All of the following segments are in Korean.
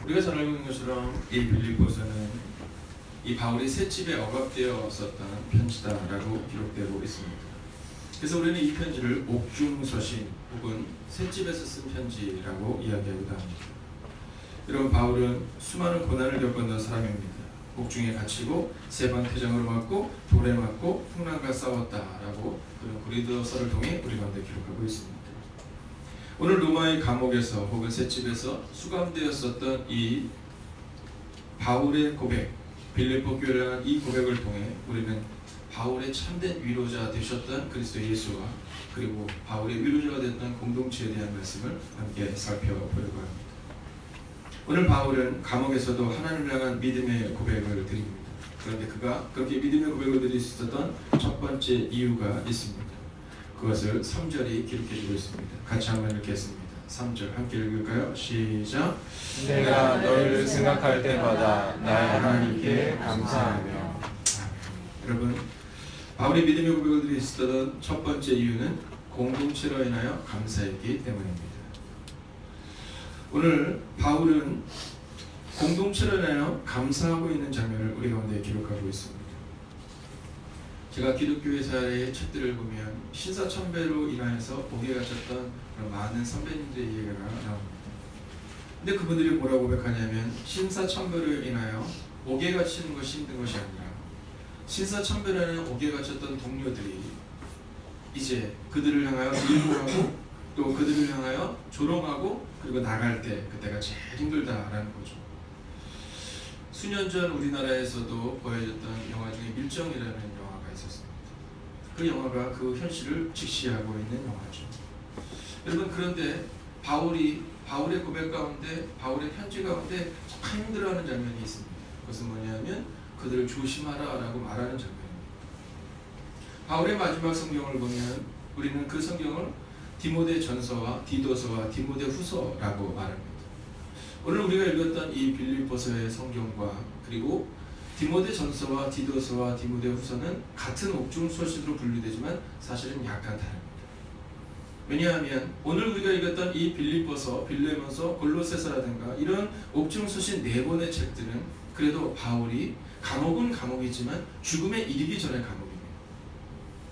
우리가 잘 알고 있는 것처럼 이 빌립보서는 이 바울이 셋집에 억압되어 썼던 편지다라고 기록되고 있습니다. 그래서 우리는 이 편지를 옥중서신 혹은 셋집에서 쓴 편지라고 이야기하기도 합니다. 여러분, 바울은 수많은 고난을 겪었던 사람입니다. 옥중에 갇히고 3번 태정을 맞고 돌에 맞고 풍랑과 싸웠다라고 그런 고린도서를 통해 우리 가운데 기록하고 있습니다. 오늘 로마의 감옥에서 혹은 셋집에서 수감되었었던 이 바울의 고백, 빌립보 교회를 향한 이 고백을 통해 우리는 바울의 참된 위로자 되셨던 그리스도 예수와 그리고 바울의 위로자가 됐던 공동체에 대한 말씀을 함께 살펴보려고 합니다. 오늘 바울은 감옥에서도 하나님을 향한 믿음의 고백을 드립니다. 그런데 그가 그렇게 믿음의 고백을 드릴 수 있었던 첫 번째 이유가 있습니다. 그것을 3절이 기록해주고 있습니다. 같이 한번 읽겠습니다. 3절 함께 읽을까요? 시작. 내가 너희를 생각할 때마다 나의 하나님께 감사하며. 여러분, 바울이 믿음의 고백을 드릴 수 있었던 첫 번째 이유는 공동체로 인하여 감사했기 때문입니다. 오늘 바울은 공동체로 인하여 감사하고 있는 장면을 우리 가운데 기록하고 있습니다. 제가 기독교의 사회의 책들을 보면 신사참배로 인하여서 옥에 갇혔던 많은 선배님들의 얘기가 나옵니다. 근데 그분들이 뭐라고 고백하냐면 신사참배로 인하여 옥에 갇히는 것이 힘든 것이 아니라 신사참배라는 옥에 갇혔던 동료들이 이제 그들을 향하여 밀고하고 또 그들을 향하여 조롱하고 그리고 나갈 때 그때가 제일 힘들다라는 거죠. 수년 전 우리나라에서도 보여졌던 영화 중에 밀정이라는 영화가 있었습니다. 그 영화가 그 현실을 직시하고 있는 영화죠. 여러분, 그런데 바울의 고백 가운데, 바울의 편지 가운데 참 힘들어하는 장면이 있습니다. 그것은 뭐냐면 그들을 조심하라라고 말하는 장면입니다. 바울의 마지막 성경을 보면 우리는 그 성경을 디모데 전서와 디도서와 디모데 후서라고 말합니다. 오늘 우리가 읽었던 이 빌립보서의 성경과 그리고 디모데 전서와 디도서와 디모데 후서는 같은 옥중서신으로 분류되지만 사실은 약간 다릅니다. 왜냐하면 오늘 우리가 읽었던 이 빌립보서, 빌레몬서, 골로새서라든가 이런 옥중서신 4권의 책들은 그래도 바울이 감옥은 감옥이지만 죽음에 이르기 전의 감옥입니다.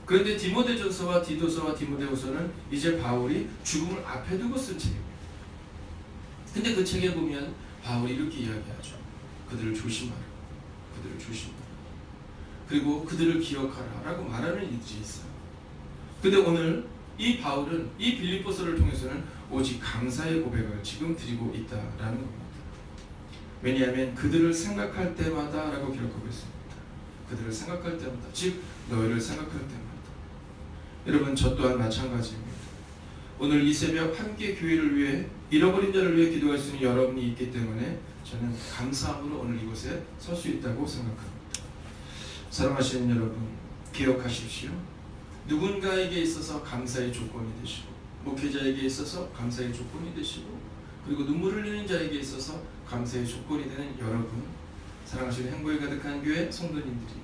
그런데 디모데전서와 디도서와 디모데후서는 이제 바울이 죽음을 앞에 두고 쓴 책입니다. 근데 그 책에 보면 바울이 이렇게 이야기하죠. 그들을 조심하라. 그들을 조심하라. 그리고 그들을 기억하라 라고 말하는 일들이 있어요. 근데 오늘 이 바울은 이 빌립보서를 통해서는 오직 감사의 고백을 지금 드리고 있다라는 겁니다. 왜냐하면 그들을 생각할 때마다 라고 기록하고 있습니다. 그들을 생각할 때마다, 즉 너희를 생각할 때마다. 여러분, 저 또한 마찬가지입니다. 오늘 이 새벽 함께 교회를 위해 잃어버린 자를 위해 기도할 수 있는 여러분이 있기 때문에 저는 감사함으로 오늘 이곳에 설 수 있다고 생각합니다. 사랑하시는 여러분, 기억하십시오. 누군가에게 있어서 감사의 조건이 되시고 목회자에게 있어서 감사의 조건이 되시고 그리고 눈물 흘리는 자에게 있어서 감사의 조건이 되는 여러분, 사랑하시는 행복에 가득한 교회 성도님들이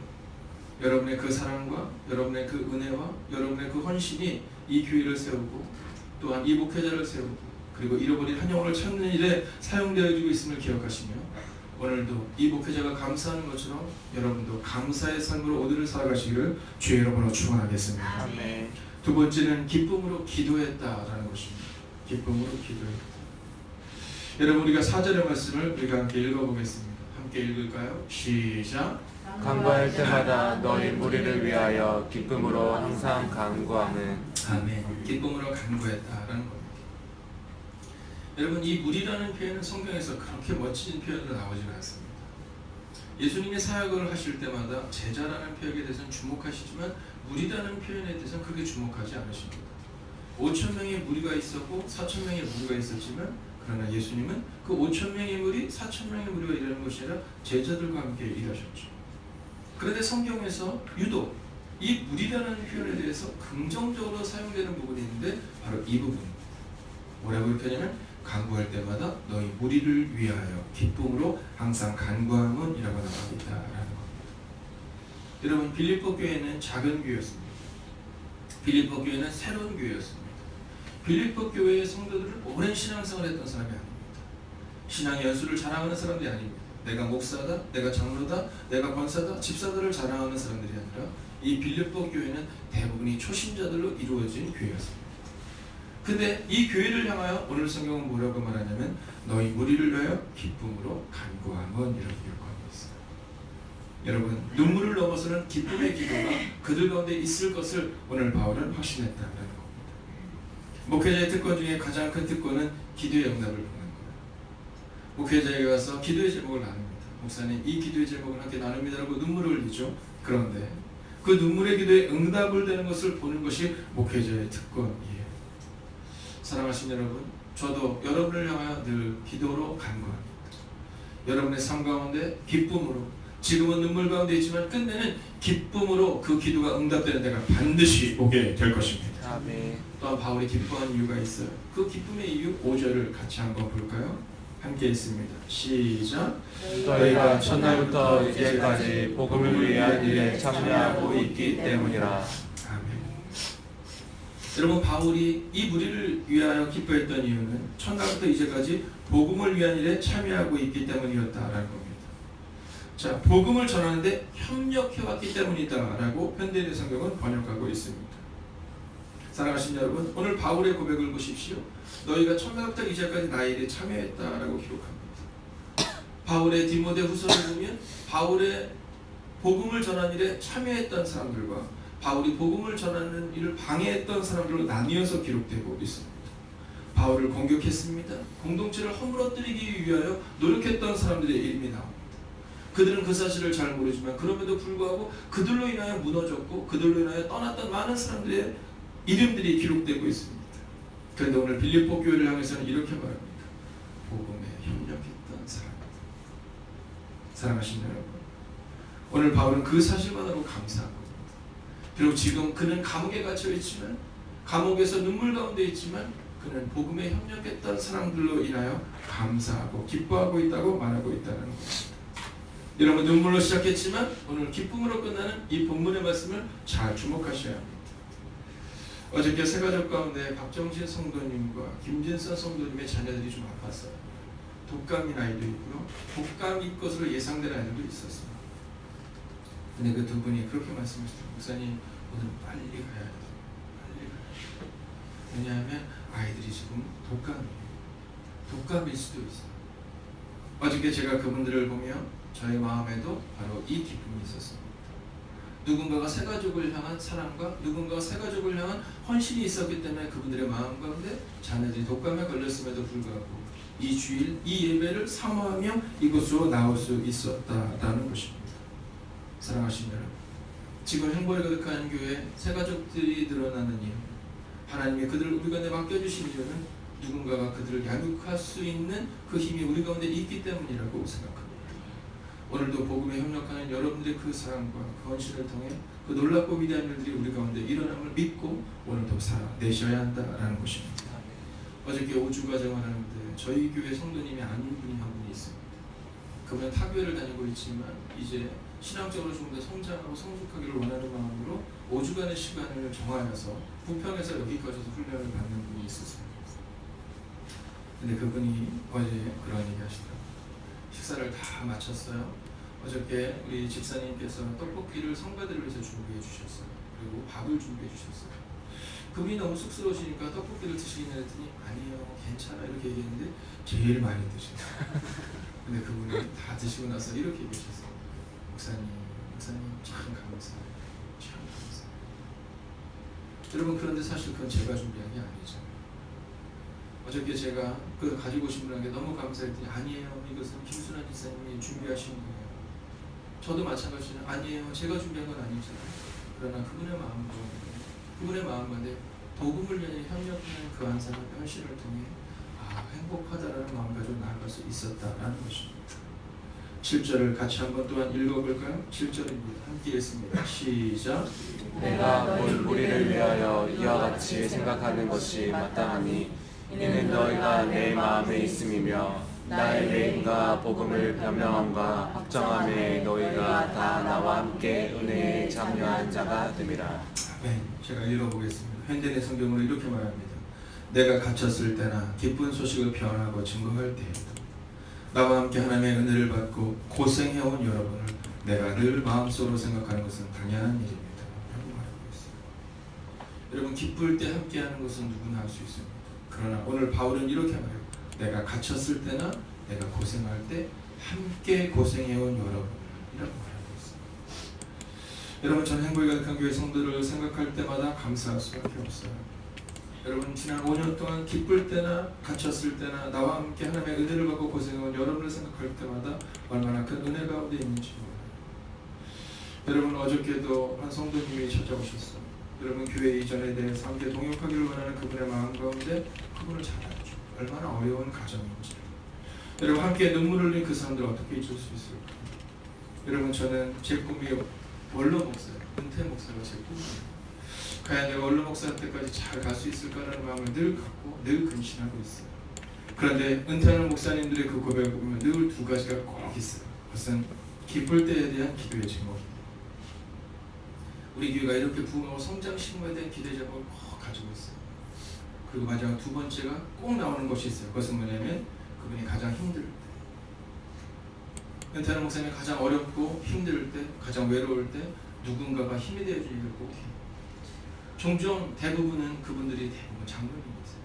여러분의 그 사랑과 여러분의 그 은혜와 여러분의 그 헌신이 이 교회를 세우고 또한 이 목회자를 세우고 그리고 잃어버린 한 영혼을 찾는 일에 사용되어지고 있음을 기억하시며 오늘도 이 목회자가 감사하는 것처럼 여러분도 감사의 삶으로 오늘을 살아가시기를 주의 이름으로 축원하겠습니다. 아멘. 두 번째는 기쁨으로 기도했다라는 것입니다. 기쁨으로 기도했다. 여러분, 우리가 4절의 말씀을 우리가 함께 읽어보겠습니다. 함께 읽을까요? 시작. 간구할 때마다 너희 무리를 위하여 기쁨으로 항상 간구하는. 아멘. 기쁨으로 간구했다라는 겁니다. 여러분, 이 무리라는 표현은 성경에서 그렇게 멋진 표현으로 나오지는 않습니다. 예수님이 사역을 하실 때마다 제자라는 표현에 대해서는 주목하시지만 무리라는 표현에 대해서는 그렇게 주목하지 않으십니다. 5,000명의 무리가 있었고 4,000명의 무리가 있었지만 그러나 예수님은 그 5,000명의 무리, 4,000명의 무리가 일하는 것이 아니라 제자들과 함께 일하셨죠. 그런데 성경에서 유독 이 무리라는 표현에 대해서 긍정적으로 사용되는 부분이 있는데 바로 이 부분입니다. 뭐라고 이렇게 하냐면 간구할 때마다 너희 무리를 위하여 기쁨으로 항상 간구함은 이라고 나가고 있다라는 겁니다. 여러분, 빌립보 교회는 작은 교회였습니다. 빌립보 교회는 새로운 교회였습니다. 빌립보 교회의 성도들은 오랜 신앙생활을 했던 사람이 아닙니다. 신앙의 연수를 자랑하는 사람들이 아닙니다. 내가 목사다, 내가 장로다, 내가 권사다, 집사들을 자랑하는 사람들이 아니라 이 빌립보 교회는 대부분이 초신자들로 이루어진 교회였습니다. 근데 이 교회를 향하여 오늘 성경은 뭐라고 말하냐면 너희 무리를 위하여 기쁨으로 간구함은 이렇게 기록하고 있어요. 여러분, 눈물을 넘어서는 기쁨의 기도가 그들 가운데 있을 것을 오늘 바울은 확신했다는 겁니다. 목회자의 특권 중에 가장 큰 특권은 기도의 응답을 보는 거예요. 목회자에게 와서 기도의 제목을 나눕니다. 목사님, 이 기도의 제목을 함께 나눕니다라고 눈물을 흘리죠. 그런데 그 눈물의 기도에 응답을 되는 것을 보는 것이 목회자의 특권이에요. 사랑하신 여러분, 저도 여러분을 향하여 늘 기도로 간구합니다. 여러분의 삶 가운데 기쁨으로, 지금은 눈물 가운데 있지만 끝내는 기쁨으로 그 기도가 응답되는 때가 반드시 오게 될 것입니다. 아멘. 또한 바울이 기뻐하는 이유가 있어요. 그 기쁨의 이유 5절을 같이 한번 볼까요? 함께 있습니다. 시작. 너희가 첫날부터 이제까지 복음을 위한 일에 참여하고 있기 때문이라. 아멘. 여러분, 바울이 이 무리를 위하여 기뻐했던 이유는 첫날부터 이제까지 복음을 위한 일에 참여하고 있기 때문이었다라는 겁니다. 자, 복음을 전하는데 협력해왔기 때문이다라고 현대인의 성경은 번역하고 있습니다. 사랑하신 여러분, 오늘 바울의 고백을 보십시오. 너희가 첫날부터 이제까지 나의 일에 참여했다라고 기록합니다. 바울의 디모데 후서를 보면 바울의 복음을 전하는 일에 참여했던 사람들과 바울이 복음을 전하는 일을 방해했던 사람들로 나뉘어서 기록되고 있습니다. 바울을 공격했습니다. 공동체를 허물어뜨리기 위하여 노력했던 사람들의 이름이 나옵니다. 그들은 그 사실을 잘 모르지만 그럼에도 불구하고 그들로 인하여 무너졌고 그들로 인하여 떠났던 많은 사람들의 이름들이 기록되고 있습니다. 그런데 오늘 빌립보 교회를 향해서는 이렇게 말합니다. 복음에 협력했던 사람입니다. 사랑하신 여러분, 오늘 바울은 그 사실만으로 감사하고 있습니다. 비록 지금 그는 감옥에 갇혀 있지만, 감옥에서 눈물 가운데 있지만 그는 복음에 협력했던 사람들로 인하여 감사하고 기뻐하고 있다고 말하고 있다는 것입니다. 여러분, 눈물로 시작했지만 오늘 기쁨으로 끝나는 이 본문의 말씀을 잘 주목하셔야 합니다. 어저께 새가족 가운데 박정진 성도님과 김진선 성도님의 자녀들이 좀 아팠어요. 독감인 아이도 있고요, 독감일 것으로 예상되는 아이들도 있었어요. 근데 그 두 분이 그렇게 말씀하시더라고요. 목사님, 오늘 빨리 가야 돼요. 빨리 가야 돼요. 왜냐하면 아이들이 지금 독감일 수도 있어요. 어저께 제가 그분들을 보며 저의 마음에도 바로 이 기쁨이 있었습니다. 누군가가 새가족을 향한 사랑과 누군가가 새가족을 향한 헌신이 있었기 때문에 그분들의 마음 가운데 자녀들이 독감에 걸렸음에도 불구하고 이 주일, 이 예배를 사모하며 이곳으로 나올 수 있었다라는 것입니다. 사랑하신 여러분, 지금 행복에 가득한 교회 새가족들이 늘어나는 이유, 하나님이 그들을 우리 가운데 맡겨주신 이유는 누군가가 그들을 양육할 수 있는 그 힘이 우리 가운데 있기 때문이라고 생각합니다. 오늘도 복음에 협력하는 여러분들의 그 사랑과 그 헌신을 통해 그 놀랍고 위대한 일들이 우리 가운데 일어남을 믿고 오늘도 살아내셔야 한다라는 것입니다. 어저께 5주가 생활하는데 저희 교회 성도님이 아닌 분이 한 분이 있습니다. 그분은 타교회를 다니고 있지만 이제 신앙적으로 좀 더 성장하고 성숙하기를 원하는 마음으로 5주간의 시간을 정하여서 부평에서 여기까지 훈련을 받는 분이 있었습니다. 근데 그분이 어제 그런 얘기 하시더라고요. 식사를 다 마쳤어요. 어저께 우리 집사님께서 떡볶이를 성가들을 위해서 준비해 주셨어요. 그리고 밥을 준비해 주셨어요. 그분이 너무 쑥스러우시니까 떡볶이를 드시긴 했더니 아니요, 괜찮아 이렇게 얘기했는데 제일 많이 드시더라고요. 근데 그분이 다 드시고 나서 이렇게 얘기하셨어요. 목사님 참 감사해요. 참 감사해요. 여러분, 그런데 사실 그건 제가 준비한 게 아니죠. 어저께 제가 그 가지고 오신 분에게 너무 감사했더니 아니에요, 이것은 김순환 집사님이 준비하신 거예요. 저도 마찬가지로 아니에요, 제가 준비한 건 아니잖아요. 그러나 그분의 마음가운데 복음을 위해 협력하는 그 한 사람의 헌신을 통해 행복하다라는 마음 가지고 나아갈 수 있었다라는 것입니다. 7절을 같이 한번 또한 읽어볼까요? 7절입니다. 함께 읽습니다. 시작. 내가 본 무리를 위하여 이와 같이 생각하는 것이 마땅하니 이는 너희가 내 마음에 있음이며 나의 메인과 복음을 변명함과 확정함에 너희가 다 나와 함께 은혜에 참여한 자가 됨이라. 아멘. 제가 읽어보겠습니다. 현대의 성경으로 이렇게 말합니다. 내가 갇혔을 때나 기쁜 소식을 변하고 증거할 때에도 나와 함께 하나님의 은혜를 받고 고생해온 여러분을 내가 늘 마음속으로 생각하는 것은 당연한 일입니다 라고 말하고 있어요. 여러분, 기쁠 때 함께하는 것은 누구나 할 수 있습니다. 그러나 오늘 바울은 이렇게 말해요. 내가 갇혔을 때나 내가 고생할 때 함께 고생해온 여러분이라고 말하고 있어요. 여러분, 전 행복이 가득한 교회 성도를 생각할 때마다 감사할 수밖에 없어요. 여러분, 지난 5년 동안 기쁠 때나 갇혔을 때나 나와 함께 하나님의 은혜를 받고 고생해온 여러분을 생각할 때마다 얼마나 큰 은혜 가운데 있는지 몰라요. 여러분, 어저께도 한 성도님이 찾아오셨어요. 여러분, 교회 이전에 대해서 함께 동역하기를 원하는 그분의 마음 가운데 그분을 잘 알죠. 얼마나 어려운 가정인지. 여러분, 함께 눈물을 흘린 그 사람들 어떻게 잊을 수 있을까? 여러분, 저는 제 꿈이 원로 목사예요. 은퇴 목사가 제 꿈이에요. 과연 내가 원로 목사 때까지 잘 갈 수 있을까라는 마음을 늘 갖고 늘 근신하고 있어요. 그런데 은퇴하는 목사님들의 그 고백을 보면 늘 두 가지가 꼭 있어요. 그것은 기쁠 때에 대한 기도의 제목입니다. 우리 교회가 이렇게 부흥하고 성장 신고에 대한 기도의 제목을 꼭 가지고 있어요. 그리고 마지막 두 번째가 꼭 나오는 것이 있어요. 그것은 뭐냐면 그분이 가장 힘들 때, 은퇴하는 목사님이 가장 어렵고 힘들 때, 가장 외로울 때 누군가가 힘이 되어주는 일을 꼭 해요. 종종 대부분은 그분들이 대부분 장로님이세요.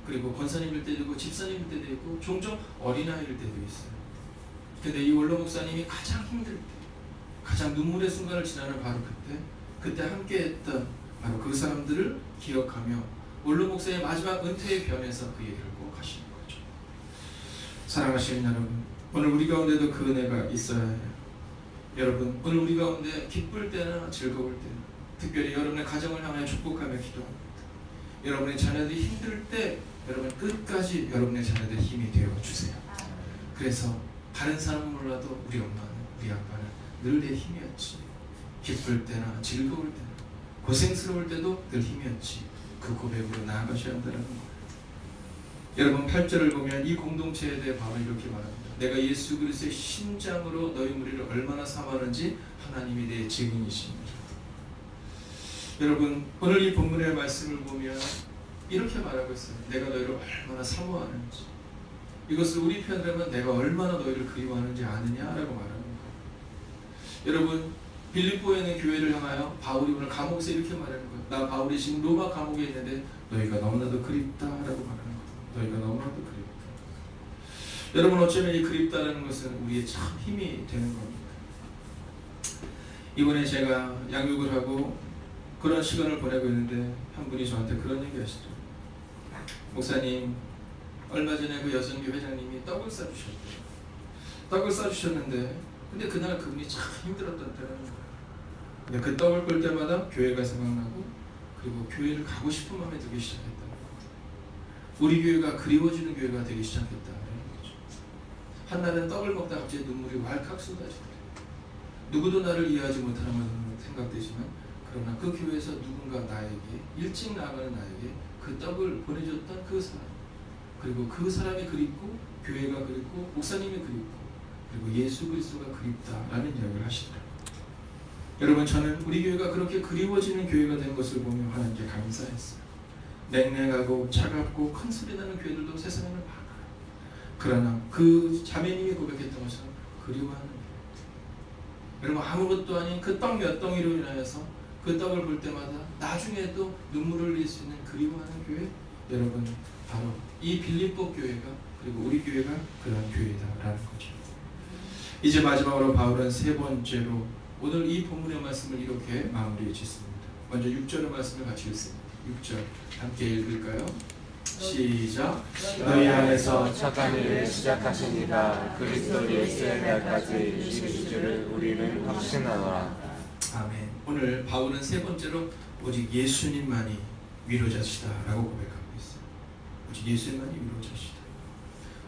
그리고 권사님일 때도 있고 집사님일 때도 있고 종종 어린아이일 때도 있어요. 근데 이 원로 목사님이 가장 힘들 때, 가장 눈물의 순간을 지나는 바로 그때 함께했던 바로 그 사람들을 기억하며 원로 목사의 마지막 은퇴의 변에서 그 얘기를 꼭 하시는 거죠. 사랑하시는 여러분, 오늘 우리 가운데도 그 은혜가 있어야 해요. 여러분, 오늘 우리 가운데 기쁠 때나 즐거울 때, 특별히 여러분의 가정을 향하여 축복하며 기도합니다. 여러분의 자녀들이 힘들 때 여러분 끝까지 여러분의 자녀들의 힘이 되어주세요. 그래서 다른 사람은 몰라도 우리 엄마는, 우리 아빠는 늘 내 힘이었지. 기쁠 때나 즐거울 때나 고생스러울 때도 늘 힘이었지. 그 고백으로 나아가셔야 한다는 거예요. 여러분, 8절을 보면 이 공동체에 대해 바울이 이렇게 말합니다. 내가 예수 그리스도의 심장으로 너희 무리를 얼마나 사모하는지 하나님이 내 증인이십니다. 여러분, 오늘 이 본문의 말씀을 보면 이렇게 말하고 있어요. 내가 너희를 얼마나 사모하는지. 이것을 우리 편으로 하면 내가 얼마나 너희를 그리워하는지 아느냐라고 말하는 거예요. 여러분, 빌립보에 있는 교회를 향하여 바울이 오늘 감옥에서 이렇게 말하는 거예요. 나 바울이 지금 로마 감옥에 있는데 너희가 너무나도 그립다라고 말하는 거예요. 너희가 너무나도 그립다. 여러분, 어쩌면 이 그립다라는 것은 우리의 참 힘이 되는 겁니다. 이번에 제가 양육을 하고 그런 시간을 보내고 있는데 한 분이 저한테 그런 얘기 하시죠. 목사님, 얼마 전에 그 여성교 회장님이 떡을 싸주셨대요. 떡을 싸주셨는데 근데 그날 그분이 참 힘들었다는 거예요. 근데 그 떡을 꿀 때마다 교회가 생각나고 그리고 교회를 가고 싶은 마음이 들기 시작했다는 거예요. 우리 교회가 그리워지는 교회가 되기 시작했다는 거죠. 한날은 떡을 먹다 갑자기 눈물이 왈칵 쏟아지더래요. 누구도 나를 이해하지 못하는 생각되지만 그러나 그 교회에서 누군가 나에게, 일찍 나가는 나에게 그 떡을 보내줬던 그 사람, 그리고 그 사람이 그립고 교회가 그립고 목사님이 그립고 그리고 예수 그리스도가 그립다라는 이야기를 하시더라고요. 여러분, 저는 우리 교회가 그렇게 그리워지는 교회가 된 것을 보며 하나님께 감사했어요. 냉랭하고 차갑고 큰 소리 나는 교회들도 세상에는 많아요. 그러나 그 자매님이 고백했던 것처럼 그리워하는 교회, 여러분, 아무것도 아닌 그 떡 몇 덩이로 인하여서 그 떡을 볼 때마다 나중에도 눈물을 흘릴 수 있는 그리워하는 교회, 여러분, 바로 이 빌립보 교회가 그리고 우리 교회가 그런 교회다라는 거죠. 이제 마지막으로 바울은 세 번째로 오늘 이 본문의 말씀을 이렇게 마무리해 짓습니다. 먼저 6절의 말씀을 같이 읽습니다. 6절 함께 읽을까요? 시작. 너희 안에서 착한 일을 시작하신 이가 그리스도 예수의 날까지 이르실 줄을 우리는 확신하노라. 아멘. 오늘 바울은 세 번째로 오직 예수님만이 위로자시다라고 고백하고 있어요. 오직 예수님만이 위로자시다.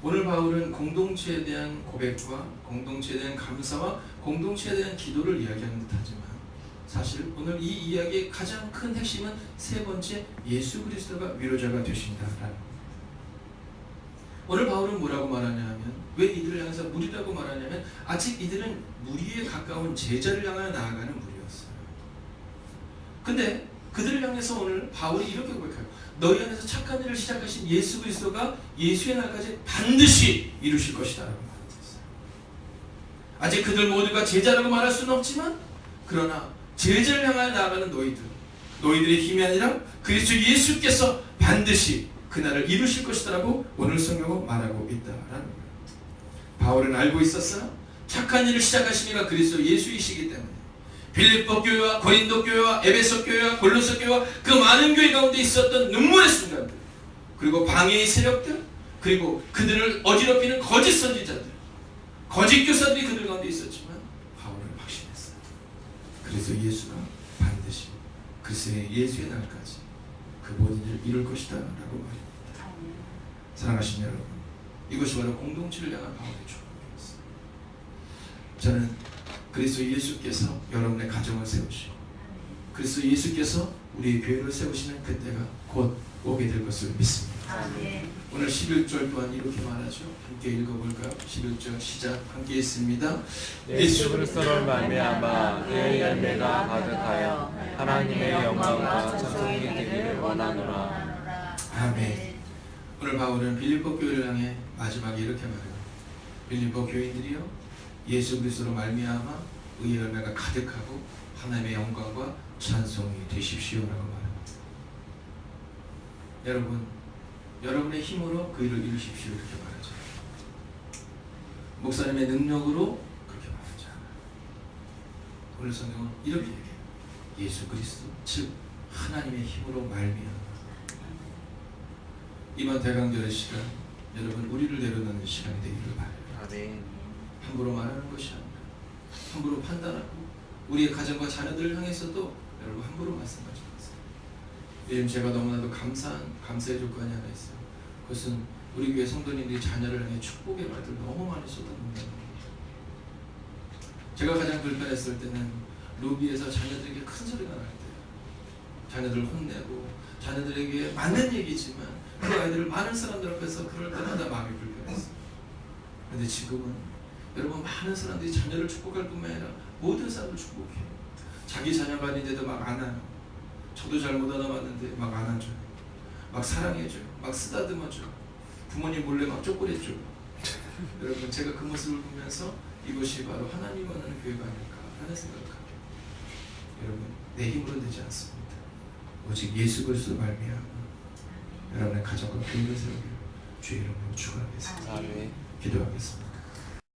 오늘 바울은 공동체에 대한 고백과 공동체에 대한 감사와 공동체에 대한 기도를 이야기하는 듯하지만 사실 오늘 이 이야기의 가장 큰 핵심은 세 번째, 예수 그리스도가 위로자가 되신다라는 겁니다. 오늘 바울은 뭐라고 말하냐면, 왜 이들을 향해서 무리라고 말하냐면 아직 이들은 무리에 가까운 제자를 향하여 나아가는 무리였어요. 근데 그들을 향해서 오늘 바울이 이렇게 고백해요. 너희 안에서 착한 일을 시작하신 예수 그리스도가 예수의 날까지 반드시 이루실 것이다 라고 말했어요. 아직 그들 모두가 제자라고 말할 수는 없지만 그러나 제자를 향하여 나아가는 너희들의 힘이 아니라 그리스도 예수께서 반드시 그날을 이루실 것이다 라고 오늘 성경은 말하고 있다라는 거예요. 바울은 알고 있었어요. 착한 일을 시작하신 이가 그리스도 예수이시기 때문에 빌립보 교회와 고린도 교회와 에베소 교회와 골로새 교회와 그 많은 교회 가운데 있었던 눈물의 순간들, 그리고 방해의 세력들, 그리고 그들을 어지럽히는 거짓 선지자들, 거짓 교사들이 그들 가운데 있었지만 바울은 확신했어요. 그래서 예수가 반드시 그리스도의 예수의 날까지 그 모든 일을 이룰 것이다 라고 말합니다. 사랑하신 여러분, 이것이 바로 공동체를 향한 바울의 축복이었어요. 저는 그리스도 예수께서 여러분의 가정을 세우시고 그리스도 예수께서 우리의 교회를 세우시는 그때가 곧 오게 될 것을 믿습니다. 아멘. 오늘 11절 또한 이렇게 말하죠. 함께 읽어볼까요? 11절 시작. 함께 있습니다. 예수 그리스도를 말미암아 그의 열매가 가득하여 하나님의 영광과 찬송이 되기를 원하노라. 아멘. 오늘 바울은 빌립보 교회를 향해 마지막에 이렇게 말해요. 빌립보 교인들이요, 예수 그리스도로 말미암아 의의 열매가 가득하고 하나님의 영광과 찬송이 되십시오라고 말합니다. 여러분, 여러분의 힘으로 그 일을 이루십시오 이렇게 말하죠. 목사님의 능력으로 그렇게 말하지 않아요. 오늘 성경은 이렇게 얘기해요. 예수 그리스도, 즉 하나님의 힘으로 말미암아. 이번 대강절의 시간, 여러분 우리를 내려놓는 시간이 되기를 바라요. 아멘. 함부로 말하는 것이 아니라 함부로 판단하고 우리의 가정과 자녀들을 향해서도 여러분 함부로 말씀하지 마세요. 요즘 제가 너무나도 감사의 조건이 하나 있어요. 그것은 우리 교회 성도님들이 자녀를 향해 축복의 말들 너무 많이 쏟아붓는다는 겁니다. 제가 가장 불편했을 때는 로비에서 자녀들에게 큰 소리가 날 때요. 자녀들 혼내고 자녀들에게 맞는 얘기지만 그 아이들을 많은 사람들 앞에서 그럴 때마다 마음이 불편했어요. 그런데 지금은 여러분 많은 사람들이 자녀를 축복할 뿐만 아니라 모든 사람을 축복해요. 자기 자녀가 아닌데도 막 안아요. 저도 잘못 알아봤는데 막 안아줘요. 막 사랑해줘요. 막 쓰다듬어줘요. 부모님 몰래 막 쪼꼬리줘요. 여러분 제가 그 모습을 보면서 이것이 바로 하나님 원하는 교회가 아닐까 하는 생각을 합니다. 여러분 내 힘으로 되지 않습니다. 오직 예수 그리스도 말미암아 여러분의 가정과 교회를 세우기를 주의 이름으로 축원하겠습니다. 아멘. 기도하겠습니다.